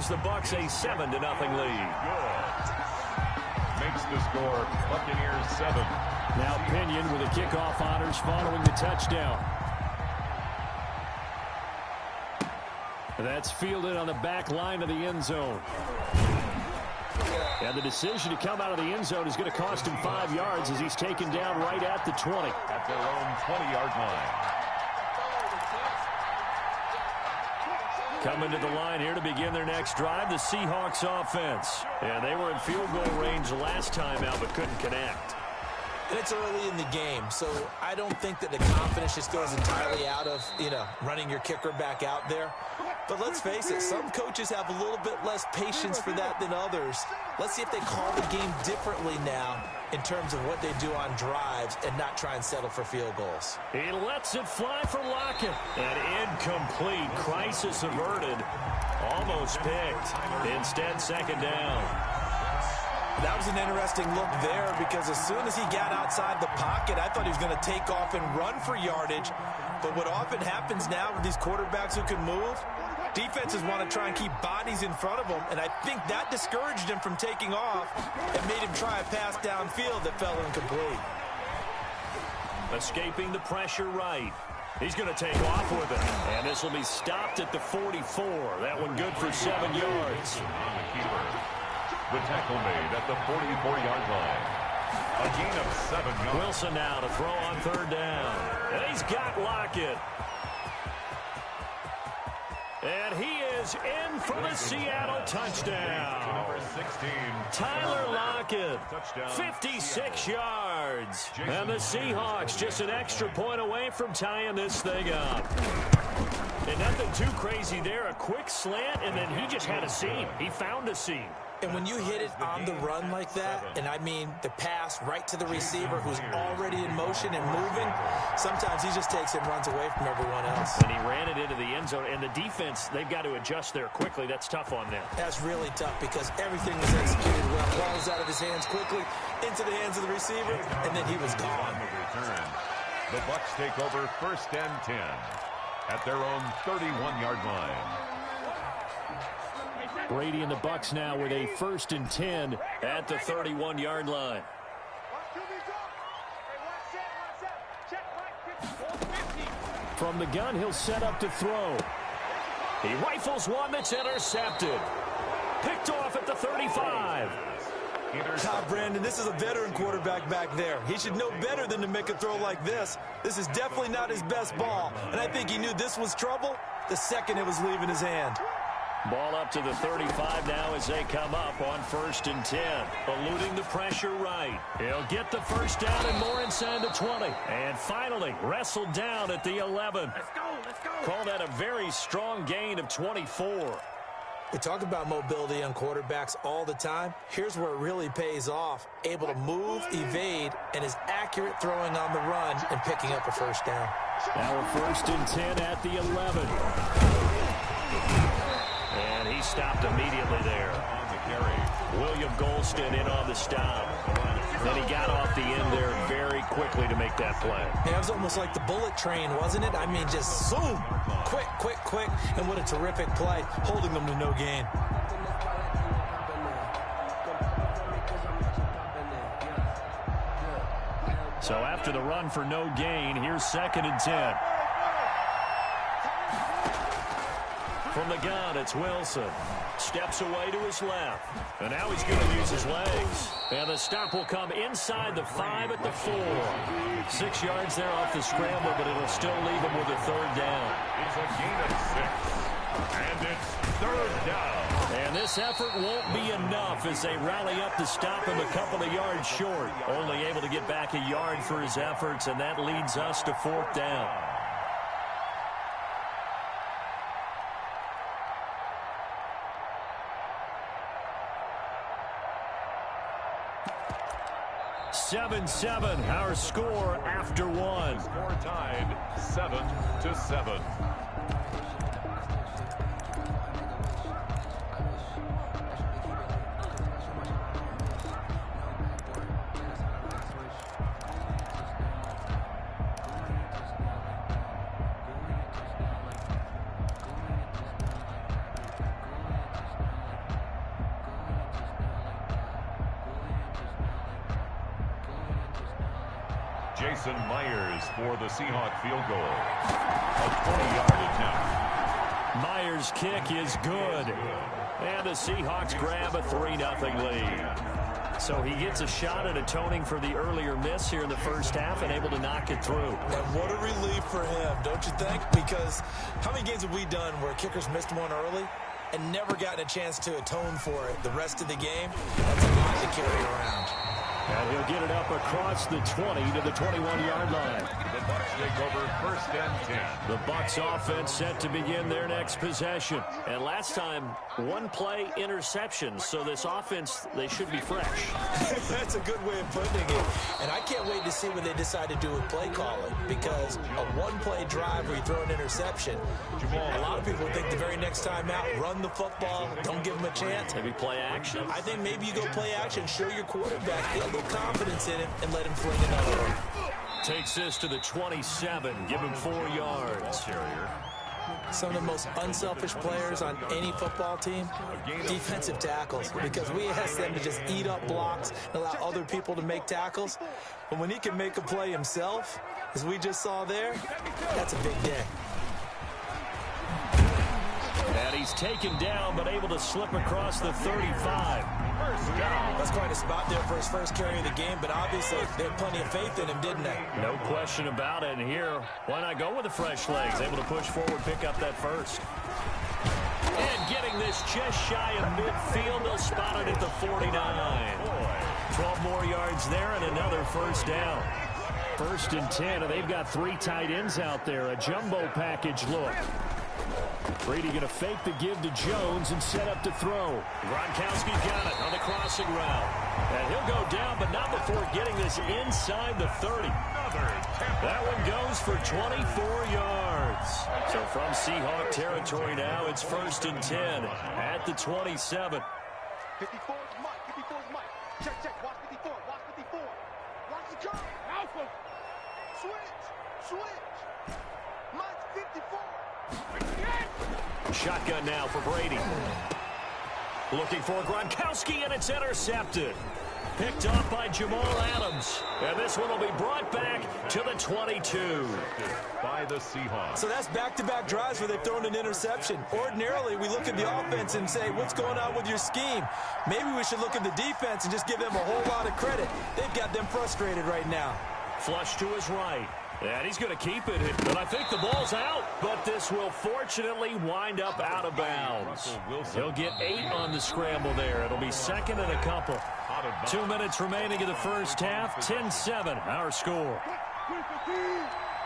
gives the Bucs a 7-0 lead. Good. Makes the score Buccaneers 7. Now Pinion with the kickoff honors following the touchdown. That's fielded on the back line of the end zone. And the decision to come out of the end zone is going to cost him 5 yards as he's taken down right at the 20. At their own 20-yard line. Coming to the line here to begin their next drive, the Seahawks offense. And they were in field goal range last time out but couldn't connect. And it's early in the game, so I don't think that the confidence just goes entirely out of, running your kicker back out there. But let's face it, some coaches have a little bit less patience for that than others. Let's see if they call the game differently now in terms of what they do on drives and not try and settle for field goals. He lets it fly for Lockett. An incomplete. Crisis averted. Almost picked. Instead, second down. That was an interesting look there because as soon as he got outside the pocket, I thought he was going to take off and run for yardage. But what often happens now with these quarterbacks who can move, defenses want to try and keep bodies in front of them, and I think that discouraged him from taking off and made him try a pass downfield that fell incomplete. Escaping the pressure right. He's going to take off with it. And this will be stopped at the 44. That one good for 7 yards. The tackle made at the 44-yard line. A gain of 7 yards. Wilson now to throw on third down. And he's got Lockett. And he is in for the Seattle touchdown. Number 16. Tyler Lockett, 56 yards. And the Seahawks just an extra point away from tying this thing up. And nothing too crazy there. A quick slant, and then he just had a seam. He found a seam. And when you hit it on the run like that, and I mean the pass right to the receiver who's already in motion and moving, sometimes he just takes it and runs away from everyone else. And he ran it into the end zone. And the defense, they've got to adjust there quickly. That's tough on them. That's really tough because everything was executed well. Ball was out of his hands quickly, into the hands of the receiver, and then he was gone. The Bucs take over 1st and 10 at their own 31-yard line. Brady and the Bucs now with a 1st and 10 at the 31-yard line. From the gun, he'll set up to throw. He rifles one that's intercepted. Picked off at the 35. Brandon, this is a veteran quarterback back there. He should know better than to make a throw like this. This is definitely not his best ball, and I think he knew this was trouble the second it was leaving his hand. Ball up to the 35 now as they come up on 1st and 10. Eluding the pressure right. He'll get the first down and more inside the 20. And finally wrestled down at the 11. Let's go, let's go. Call that a very strong gain of 24. We talk about mobility on quarterbacks all the time. Here's where it really pays off. Able to move, evade, and is accurate throwing on the run and picking up a first down. Now a 1st and 10 at the 11. And he stopped immediately there. On the carry. William Golston in on the stop. Then he got off the end there very quickly to make that play. Yeah, it was almost like the bullet train, wasn't it? I mean, just zoom. Quick, quick, quick. And what a terrific play, holding them to no gain. So after the run for no gain, here's 2nd and 10. From the gun, it's Wilson. Steps away to his left. And now he's going to use his legs. And the stop will come inside the 5 at the 4. 6 yards there off the scramble, but it'll still leave him with a 3rd down. It's a gain of 6. And it's 3rd down. And this effort won't be enough as they rally up to stop him a couple of yards short. Only able to get back a yard for his efforts, and that leads us to 4th down. Our score after one. Score tied 7-7. Jason Myers for the Seahawk field goal. A 20-yard attempt. Myers' kick is good. And the Seahawks grab a 3-0 lead. So he gets a shot at atoning for the earlier miss here in the first half and able to knock it through. And what a relief for him, don't you think? Because how many games have we done where kickers missed one early and never gotten a chance to atone for it the rest of the game? That's a lot to carry around. And he'll get it up across the 20 to the 21-yard line. The Bucs take over 1st and 10. The Bucs offense set to begin their next possession. And last time, one-play interception. So this offense, they should be fresh. That's a good way of putting it. And I can't wait to see what they decide to do with play calling. Because a one-play drive where you throw an interception, a lot of people think the very next time out, run the football, don't give them a chance. Maybe play action. I think maybe you go play action, show your quarterback, get a little confidence in him, and let him fling another one. Takes this to the 27. Give him 4 yards. Some of the most unselfish players on any football team, defensive tackles, because we ask them to just eat up blocks and allow other people to make tackles. But when he can make a play himself, as we just saw there, that's a big day. And he's taken down, but able to slip across the 35. That's quite a spot there for his first carry of the game, but obviously they had plenty of faith in him, didn't they? No question about it. And here, why not go with the fresh legs? Able to push forward, pick up that first. And getting this just shy of midfield, they'll spot it at the 49. 12 more yards there and another first down. 1st and 10, and they've got 3 tight ends out there. A jumbo package look. Brady going to fake the give to Jones and set up to throw. Gronkowski got it on the crossing route. And he'll go down, but not before getting this inside the 30. That one goes for 24 yards. So from Seahawk territory now, it's 1st and 10 at the 27. 54 is Mike. 54 is Mike. Check, check. Watch 54. Watch 54. Watch the curve. Alpha. Switch. Mike's 54. Shotgun now for Brady. Looking for Gronkowski, and it's intercepted. Picked off by Jamal Adams. And this one will be brought back to the 22. By the Seahawks. So that's back-to-back drives where they've thrown an interception. Ordinarily, we look at the offense and say, what's going on with your scheme? Maybe we should look at the defense and just give them a whole lot of credit. They've got them frustrated right now. Flush to his right. And he's going to keep it. But I think the ball's out. But this will fortunately wind up out of bounds. He'll get 8 on the scramble there. It'll be 2nd and a couple. 2 minutes remaining in the first half. 10-7, our score.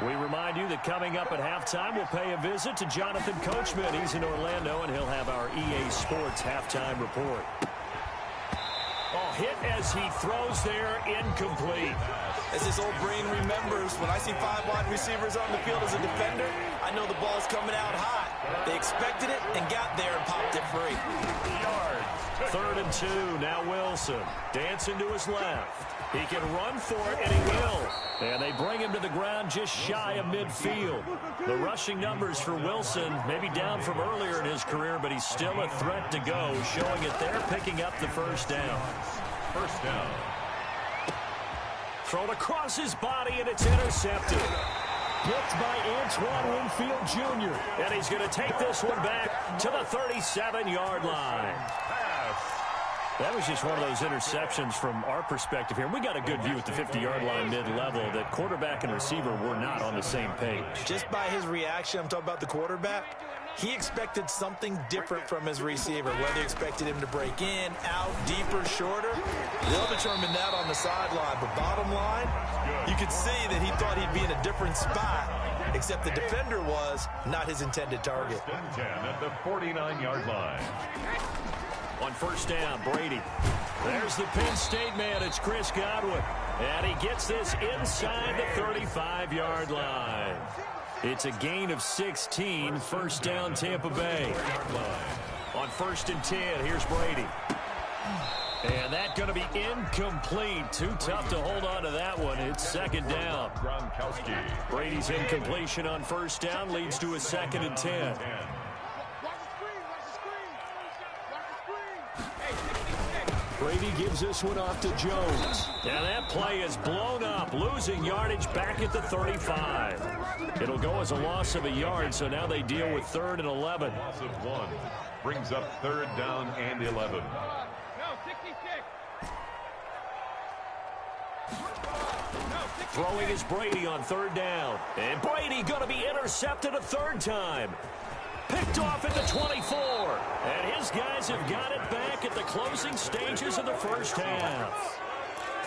We remind you that coming up at halftime, we'll pay a visit to Jonathan Coachman. He's in Orlando, and he'll have our EA Sports halftime report. Oh, hit as he throws there, incomplete. As his old brain remembers, when I see 5 wide receivers on the field as a defender, I know the ball's coming out hot. They expected it and got there and popped it free. 3rd and 2, now Wilson. Dancing to his left. He can run for it, and he will. And they bring him to the ground just shy of midfield. The rushing numbers for Wilson, maybe down from earlier in his career, but he's still a threat to go, showing it there, picking up the first down. First down. Thrown across his body, and it's intercepted. Picked by Antoine Winfield Jr. And he's going to take this one back to the 37-yard line. That was just one of those interceptions from our perspective here. We got a good view at the 50-yard line mid-level that quarterback and receiver were not on the same page. Just by his reaction, I'm talking about the quarterback, he expected something different from his receiver, whether he expected him to break in, out, deeper, shorter. They'll determine that on the sideline. But bottom line, you could see that he thought he'd be in a different spot, except the defender was not his intended target. 10 at the 49-yard line. On first down, Brady. There's the Penn State man. It's Chris Godwin. And he gets this inside the 35-yard line. It's a gain of 16. First down, Tampa Bay. On 1st and 10, here's Brady. And that's going to be incomplete. Too tough to hold on to that one. It's 2nd down. Gronkowski. Brady's incompletion on first down leads to a 2nd and 10. Brady gives this one off to Jones. And that play is blown up, losing yardage back at the 35. It'll go as a loss of a yard, so now they deal with 3rd and 11. Loss of 1 brings up 3rd down and 11. Throwing is Brady on 3rd down. And Brady going to be intercepted a 3rd time. Picked off at the 24. And his guys have got it back at the closing stages of the first half.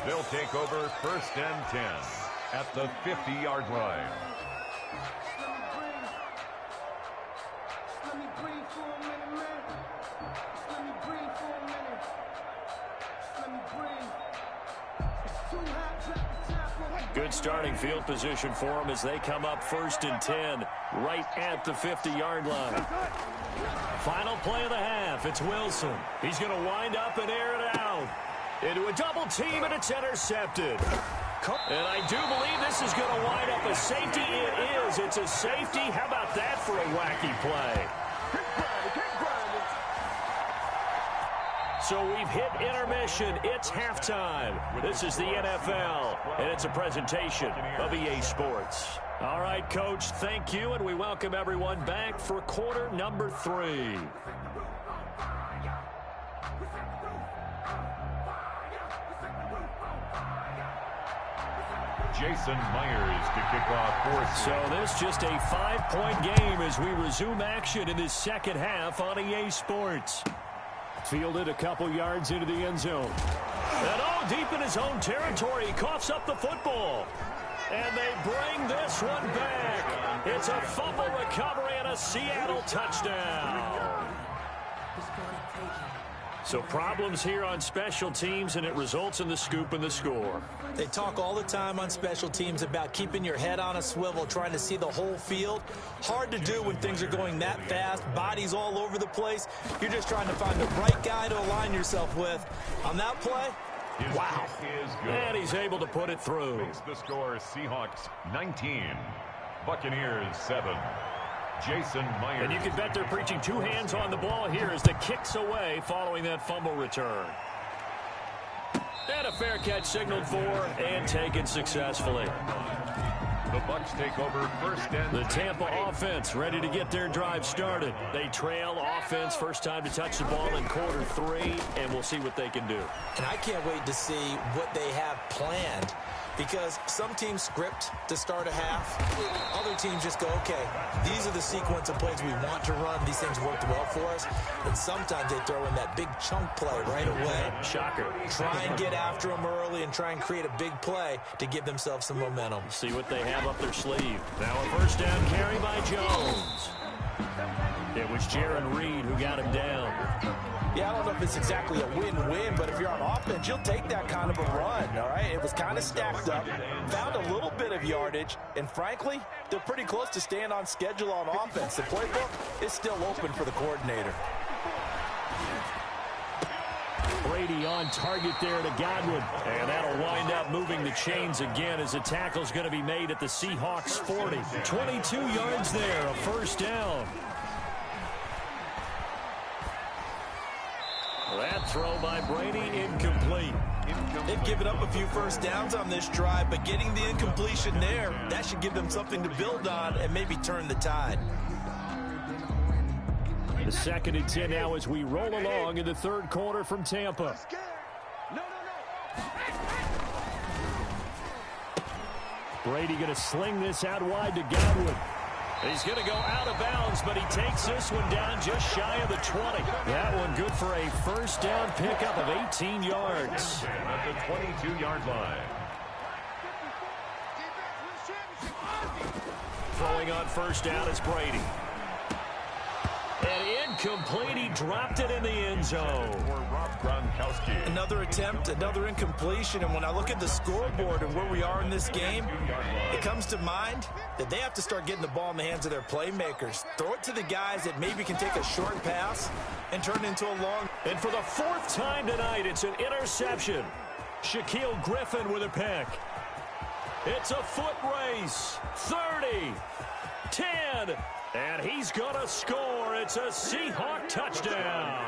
They'll take over 1st and 10 at the 50-yard line. Good starting field position for them as they come up 1st and 10 right at the 50-yard line. Final play of the half. It's Wilson. He's going to wind up and air it out. Into a double team, and it's intercepted. And I do believe this is going to wind up a safety. It is. It's a safety. How about that for a wacky play? So we've hit intermission. It's halftime. This is the NFL, and it's a presentation of EA Sports. All right, Coach, thank you, and we welcome everyone back for quarter number 3. Jason Myers to kick off 4th. So this just a 5-point game as we resume action in this second half on EA Sports. Fielded a couple yards into the end zone. And deep in his own territory, he coughs up the football. And they bring this one back. It's a fumble recovery and a Seattle touchdown. So problems here on special teams, and it results in the scoop and the score. They talk all the time on special teams about keeping your head on a swivel, trying to see the whole field. Hard to do when things are going that fast, bodies all over the place. You're just trying to find the right guy to align yourself with. On that play, wow. And he's able to put it through. Makes the score Seahawks 19, Buccaneers 7. Jason Myers. And you can bet they're preaching 2 hands on the ball here as the kick's away following that fumble return. And a fair catch signaled for and taken successfully. The Bucs take over 1st and the Tampa offense ready to get their drive started. They trail offense, first time to touch the ball in quarter 3, and we'll see what they can do. And I can't wait to see what they have planned, because some teams script to start a half. Other teams just go, okay, these are the sequence of plays we want to run. These things worked well for us. And sometimes they throw in that big chunk play right away. Shocker. Try and get after them early and try and create a big play to give themselves some momentum. See what they have up their sleeve. Now a first down carry by Jones. It was Jaron Reed who got him down. Yeah, I don't know if it's exactly a win-win, but if you're on offense, you'll take that kind of a run, all right? It was kind of stacked up, found a little bit of yardage, and frankly, they're pretty close to staying on schedule on offense. The playbook is still open for the coordinator. Brady on target there to Godwin. And that'll wind up moving the chains again as the tackle's going to be made at the Seahawks 40. 22 yards there, a first down. That throw by Brady incomplete. They've given up a few first downs on this drive, but getting the incompletion there, that should give them something to build on and maybe turn the tide. The 2nd and 10 now as we roll along in the 3rd quarter from Tampa. Brady going to sling this out wide to Godwin. He's going to go out of bounds, but he takes this one down just shy of the 20. That one good for a first down pickup of 18 yards. At the 22-yard line. Throwing on first down is Brady. And incomplete. He dropped it in the end zone. Another attempt, another incompletion. And when I look at the scoreboard and where we are in this game, it comes to mind that they have to start getting the ball in the hands of their playmakers. Throw it to the guys that maybe can take a short pass and turn it into a long. And for the 4th time tonight, it's an interception. Shaquille Griffin with a pick. It's a foot race. 30, 10, and he's going to score. It's a Seahawk touchdown.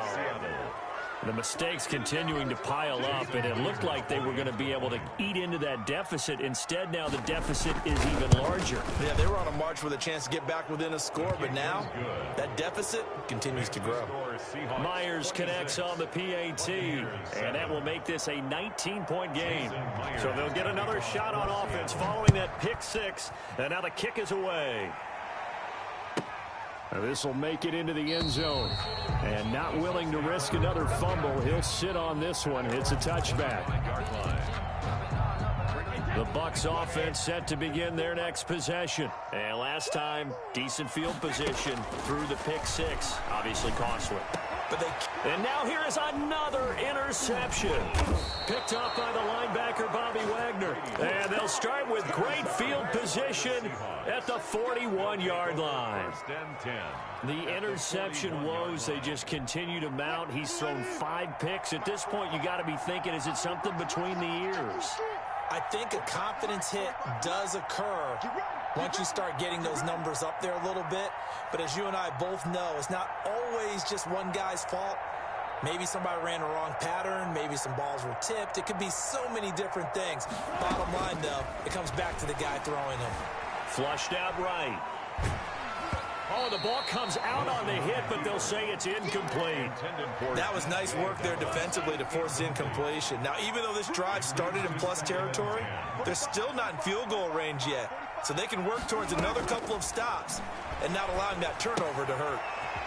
The mistakes continuing to pile up, and it looked like they were going to be able to eat into that deficit. Instead, now the deficit is even larger. Yeah, they were on a march with a chance to get back within a score, but now that deficit continues to grow. Myers connects on the PAT, and that will make this a 19-point game. So they'll get another shot on offense following that pick six, and now the kick is away. This will make it into the end zone. And not willing to risk another fumble, he'll sit on this one. It's a touchback. The Bucs offense set to begin their next possession. And last time, decent field position through the pick six. Obviously costly. And now here is another interception. Picked up by the linebacker, Bobby Wagner. And they'll start with great field position at the 41-yard line. The interception woes, they just continue to mount. He's thrown 5 picks. At this point, you got to be thinking, is it something between the ears? I think a confidence hit does occur once you start getting those numbers up there a little bit. But as you and I both know, it's not always just one guy's fault. Maybe somebody ran a wrong pattern. Maybe some balls were tipped. It could be so many different things. Bottom line, though, it comes back to the guy throwing them. Flushed out right. Oh, the ball comes out on the hit, but they'll say it's incomplete. That was nice work there defensively to force incompletion. Now, even though this drive started in plus territory, they're still not in field goal range yet. So they can work towards another couple of stops and not allowing that turnover to hurt.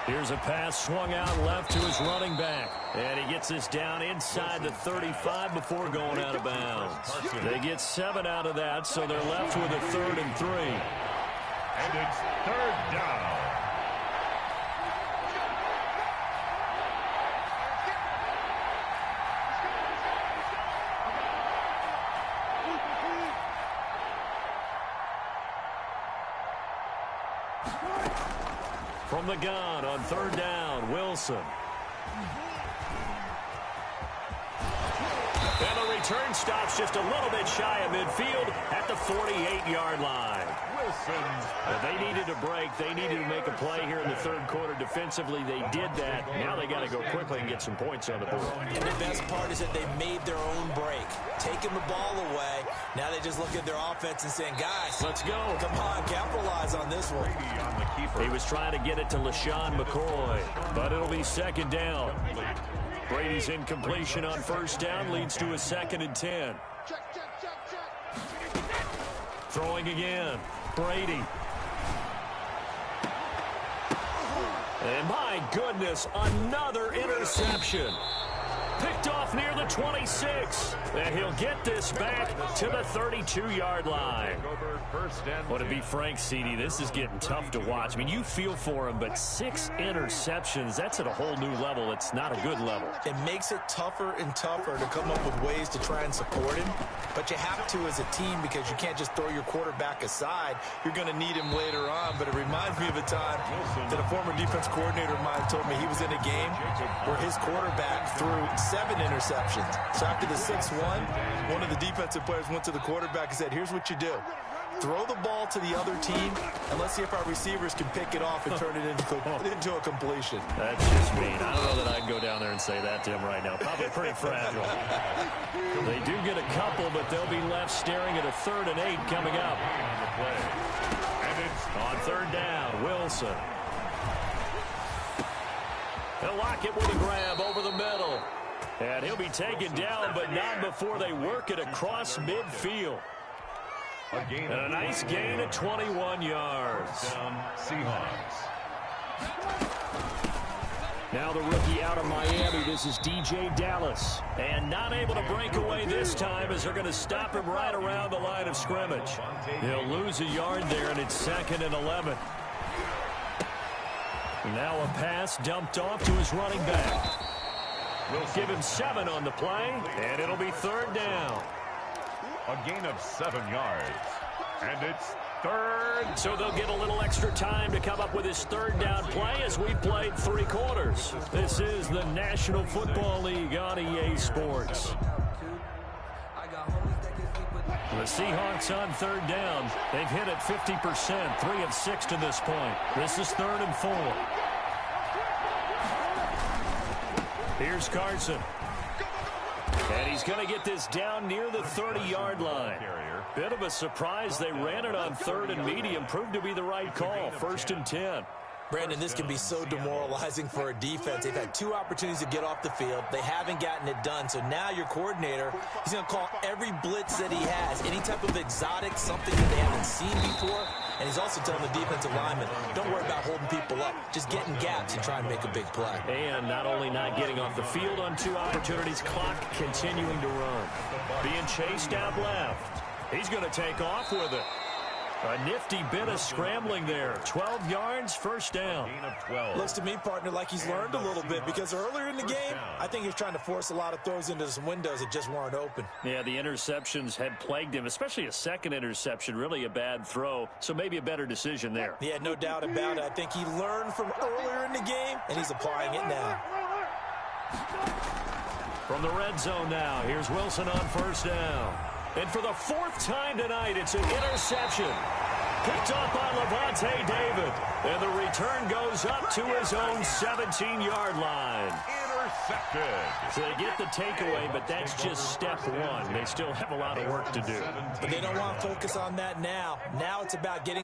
Here's a pass swung out left to his running back. And he gets this down inside the 35 before going out of bounds. They get 7 out of that, so they're left with a 3rd and 3. And it's 3rd down. From the gun on 3rd down, Wilson. And the return stops just a little bit shy of midfield at the 48-yard line. They needed a break. They needed to make a play here in the 3rd quarter defensively. They did that. Now they got to go quickly and get some points on the board. And the best part is that they made their own break, taking the ball away. Now they just look at their offense and saying, guys, let's go. Come on, capitalize on this one. He was trying to get it to LaShawn McCoy, but it'll be 2nd down. Brady's incompletion on 1st down leads to a 2nd and 10. Throwing again. Brady. And my goodness, another interception. Picked off near the 26. And he'll get this back to the 32-yard line. Would it be Frank Cini? This is getting tough to watch. I mean, you feel for him, but 6 interceptions, that's at a whole new level. It's not a good level. It makes it tougher and tougher to come up with ways to try and support him. But you have to as a team because you can't just throw your quarterback aside. You're going to need him later on. But it reminds me of a time that a former defense coordinator of mine told me he was in a game where his quarterback threw 7 interceptions. So after the 6th one of the defensive players went to the quarterback and said, here's what you do. Throw the ball to the other team, and let's see if our receivers can pick it off and turn it into a completion. That's just mean. I don't know that I'd go down there and say that to him right now. Probably pretty fragile. They do get a couple, but they'll be left staring at a 3rd and 8 coming up. On 3rd down, Wilson. He'll lock it with a grab over the middle. And he'll be taken down, but not before they work it across midfield. And a nice gain of 21 yards. Seahawks. Now the rookie out of Miami, this is DJ Dallas. And not able to break away this time as they're going to stop him right around the line of scrimmage. He'll lose a yard there, and it's 2nd and 11. Now a pass dumped off to his running back. We'll give him 7 on the play, and it'll be 3rd down. A gain of 7 yards. And it's 3rd. So they'll get a little extra time to come up with his 3rd down play as we played 3 quarters. This is the National Football League on EA Sports. The Seahawks on 3rd down. They've hit it 50%, 3 of 6 to this point. This is 3rd and 4. Here's Carson. And he's going to get this down near the 30-yard line. Bit of a surprise. They ran it on 3rd and medium. Proved to be the right call. 1st and 10. Brandon, this can be so demoralizing for a defense. They've had 2 opportunities to get off the field. They haven't gotten it done. So now your coordinator, he's going to call every blitz that he has, any type of exotic, something that they haven't seen before. And he's also telling the defensive lineman, don't worry about holding people up. Just get in gaps and try and make a big play. And not only not getting off the field on 2 opportunities, clock continuing to run. Being chased out left. He's going to take off with it. A nifty bit of scrambling there. 12 yards, 1st down. Looks to me, partner, like he's learned a little bit because earlier in the game, I think he was trying to force a lot of throws into some windows that just weren't open. Yeah, the interceptions had plagued him, especially a second interception, really a bad throw. So maybe a better decision there. Yeah, no doubt about it. I think he learned from earlier in the game, and he's applying it now. From the red zone now, here's Wilson on 1st down. And for the 4th time tonight, it's an interception. Picked off by Levante David. And the return goes up to his own 17-yard line. Intercepted. So they get the takeaway, but that's just step 1. They still have a lot of work to do. But they don't want to focus on that now. Now it's about getting